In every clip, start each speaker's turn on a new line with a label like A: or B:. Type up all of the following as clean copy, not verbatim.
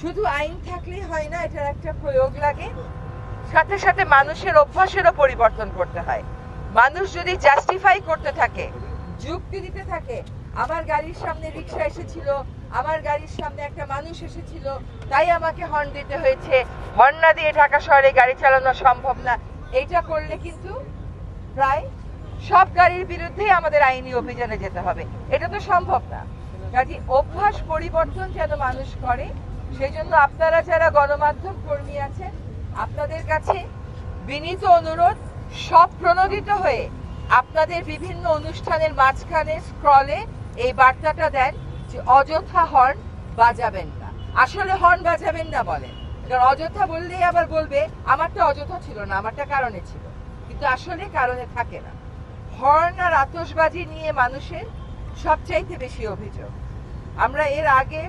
A: শুধু আইন থাকলেই হয় না, এটার একটা প্রয়োগ লাগে, সাথে সাথে মানুষের অভ্যাসেরও পরিবর্তন করতে হয়। মানুষ যদি জাস্টিফাই করতে থাকে, যুক্তি দিতে থাকে, আমার গাড়ির সামনে রিক্সা এসেছিল, আমার গাড়ির সামনে একটা মানুষ এসেছিল, তাই আমাকে হর্ন দিতে হয়েছে, হর্ন না দিয়ে ঢাকা শহরে গাড়ি চালানো সম্ভব না, এইটা করলে কিন্তু প্রায় সব গাড়ির বিরুদ্ধেই আমাদের আইনি অভিযানে যেতে হবে। এটা তো সম্ভব না। কাজে অভ্যাস পরিবর্তন যেন মানুষ করে, সেই জন্য আপনারা যারা গণমাধ্যম কর্মী আছেন, আপনাদের কাছে বিনীত অনুরোধ, সব প্রণোদিত হয়ে আপনাদের বিভিন্ন অনুষ্ঠানের মাঝখানে স্ক্রলে এই বার্তাটা দেন যে অযথা হর্ন বাজাবেন না। আসলে হর্ন বাজাবেন না বলেন, কারণ অযথা বললেই আবার বলবে আমারটা অযথা ছিল না, আমারটা কারণে ছিল, কিন্তু আসলে কারণে থাকে না। হর্ন আর আতশবাজি নিয়ে মানুষের সবচাইতে বেশি অভিযোগ। আমরা এর আগে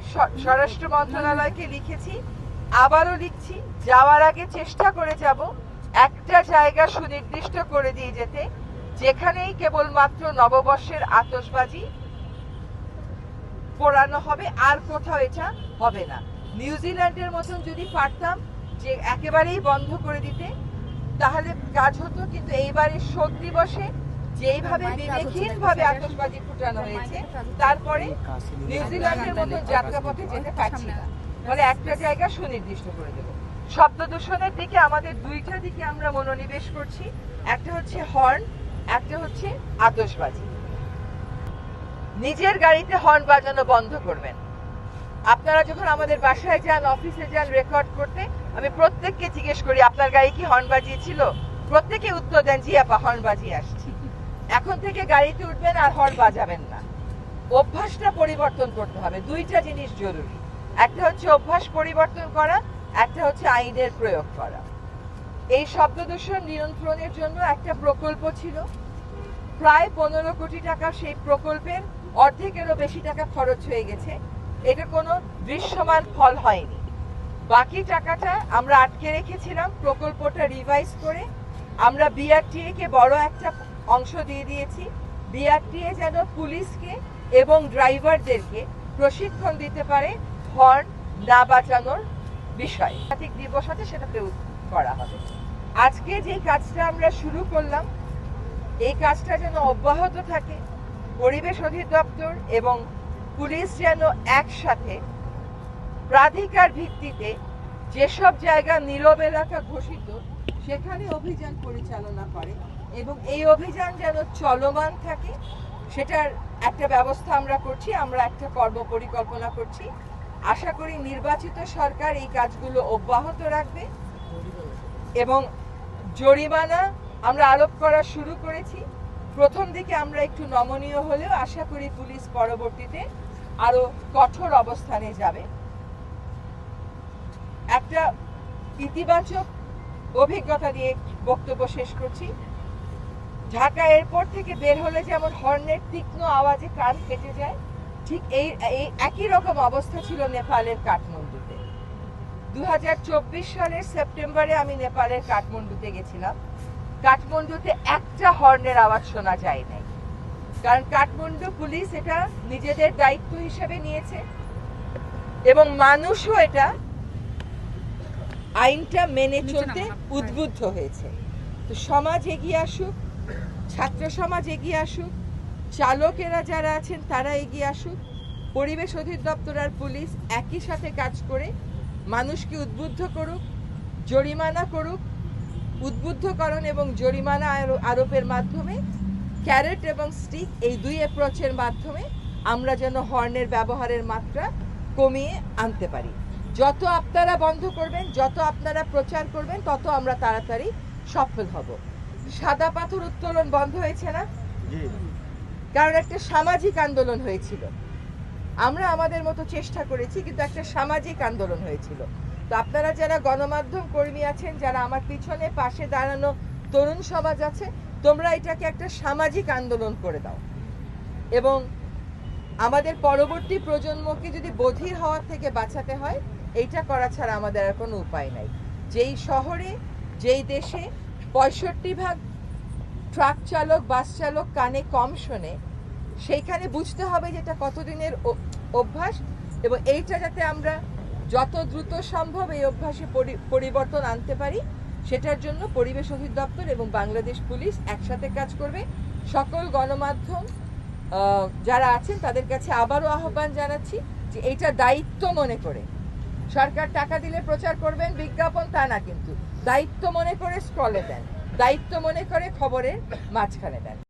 A: স্বরাষ্ট্র মন্ত্রণালয়কে লিখেছি, আবারও লিখছি, যাওয়ার আগে চেষ্টা করে যাব একটা জায়গা সুনির্দিষ্ট করে দিয়ে যেতে, যেখানেই কেবলমাত্র নববর্ষের আতশবাজি পোড়ানো হবে, আর কোথাও এটা হবে না। নিউজিল্যান্ডের মতন যদি পারতাম যে একেবারেই বন্ধ করে দিতে, তাহলে কাজ হতো, কিন্তু এইবারে শোক দিবসে যেইভাবে বিবেকহীনভাবে আতশবাজি ফুটানো হয়েছে, তারপরে নিউজিল্যান্ডের মতো যাত্রাপথে যেতে পারছি না, ফলে একটা জায়গা সুনির্দিষ্ট করে দেব। শব্দ দূষণের দিকে আমাদের দুইটা দিকে আমরা মনোনিবেশ করছি, একটা হচ্ছে হর্ন, একটা হচ্ছে আতশবাজি। নিজের গাড়িতে হর্ন বাজানো বন্ধ করবেন। আপনারা যখন আমাদের বাসায় যান, অফিসে যান রেকর্ড করতে, আমি প্রত্যেককে জিজ্ঞেস করি আপনার গাড়ি কি হর্ন বাজিয়েছিল? প্রত্যেকে উত্তর দেন জি আপা, হর্ন বাজিয়ে আসছি। এখন থেকে গাড়িতে উঠবেন আর হর্ন বাজাবেন না। অভ্যাসটা পরিবর্তন করতে হবে। দুইটা জিনিস জরুরি, একটা হচ্ছে অভ্যাস পরিবর্তন করা, একটা হচ্ছে আইনের প্রয়োগ করা। এই শব্দ দূষণ নিয়ন্ত্রণের জন্য একটা প্রকল্প ছিল, প্রায় 15 কোটি টাকা, সেই প্রকল্পের অর্ধেকেরও বেশি টাকা খরচ হয়ে গেছে, এটা কোনো দৃশ্যমান ফল হয়নি। বাকি টাকাটা আমরা আটকে রেখেছিলাম, প্রকল্পটা রিভাইজ করে আমরা বিআরটিএ কে বড় একটা অংশ দিয়ে দিয়েছি। বিআরটিএ যেন পুলিশকে এবং ড্রাইভারদেরকে প্রশিক্ষণ দিতে পারে হর্ন না বাজানোর বিষয়। জাতিক দিবস আছে, সেটাতে করা হবে। আজকে যে কাজটা আমরা শুরু করলাম, এই কাজটা যেন অব্যাহত থাকে। পরিবেশ অধিদপ্তর এবং পুলিশ যেন একসাথে প্রাধিকার ভিত্তিতে যেসব জায়গা নীরব এলাকা ঘোষিত, সেখানে অভিযান পরিচালনা করে, এবং এই অভিযান যেন চলমান থাকে, সেটার একটা ব্যবস্থা আমরা করছি। আমরা একটা কর্ম পরিকল্পনা করছি। আশা করি নির্বাচিত সরকার এই কাজগুলো অব্যাহত রাখবে, এবং জরিমানা আমরা আরোপ করা শুরু করেছি। প্রথম দিকে আমরা একটু নমনীয় হলেও আশা করি পুলিশ পরবর্তীতে আরো কঠোর অবস্থানে যাবে। একটা ইতিবাচক অভিজ্ঞতা দিয়ে বক্তব্য শেষ করছি। ঢাকা এয়ারপোর্ট থেকে বের হলে যেমন হর্নের তীক্ষ্ণ আওয়াজে কান কেটে যায়, ঠিক এই একই রকম অবস্থা ছিল নেপালের কাঠমান্ডুতে। 2024 সালের সেপ্টেম্বরে আমি নেপালের কাঠমান্ডুতে গেছিলাম। কাঠমান্ডুতে একটা হর্নের আওয়াজ শোনা যায় নাই, কারণ কাঠমান্ডু পুলিশ এটা নিজেদের দায়িত্ব হিসেবে নিয়েছে, এবং মানুষও এটা আইনটা মেনে চলতে উদ্বুদ্ধ হয়েছে। তো সমাজ এগিয়ে আসুক, ছাত্র সমাজ এগিয়ে আসুক, চালকেরা যারা আছেন তারা এগিয়ে আসুক, পরিবেশ অধিদপ্তর আর পুলিশ একই সাথে কাজ করে মানুষকে উদ্বুদ্ধ করুক, জরিমানা করুক। উদ্বুদ্ধকরণ এবং জরিমানা আরোপের মাধ্যমে, ক্যারেট এবং স্টিক, এই দুই অ্যাপ্রোচের মাধ্যমে আমরা যেন হর্নের ব্যবহারের মাত্রা কমিয়ে আনতে পারি। যত আপনারা বন্ধ করবেন, যত আপনারা প্রচার করবেন, তত আমরা তাড়াতাড়ি সফল হব। সাদা পাথর উত্তোলন বন্ধ হয়েছে না? কারণ একটা সামাজিক আন্দোলন হয়েছিল। আমরা আমাদের মতো চেষ্টা করেছি, কিন্তু একটা সামাজিক আন্দোলন হয়েছিল। তো আপনারা যারা গণমাধ্যম কর্মী আছেন, যারা আমার পিছনে পাশে দাঁড়ানো তরুণ সমাজ আছে, তোমরা এটাকে একটা সামাজিক আন্দোলন করে দাও, এবং আমাদের পরবর্তী প্রজন্মকে যদি বধির হওয়ার থেকে বাঁচাতে হয়, এইটা করা ছাড়া আমাদের আর কোনো উপায় নাই। যেই শহরে, যেই দেশে 65% ট্রাক চালক, বাস চালক কানে কম শোনে, সেইখানে বুঝতে হবে যে এটা কতদিনের অভ্যাস, এবং এইটা যাতে আমরা যত দ্রুত সম্ভব এই অভ্যাসে পরিবর্তন আনতে পারি সেটার জন্য পরিবেশ অধিদপ্তর এবং বাংলাদেশ পুলিশ একসাথে কাজ করবে। সকল গণমাধ্যম যারা আছেন তাদের কাছে আবারও আহ্বান জানাচ্ছি যে এইটা দায়িত্ব মনে করে, সরকার টাকা দিলে প্রচার করবেন বিজ্ঞাপন তা না, কিন্তু দায়িত্ব মনে করে স্ক্রলে দেন, দায়িত্ব মনে করে খবরের মাঝখানে দেন।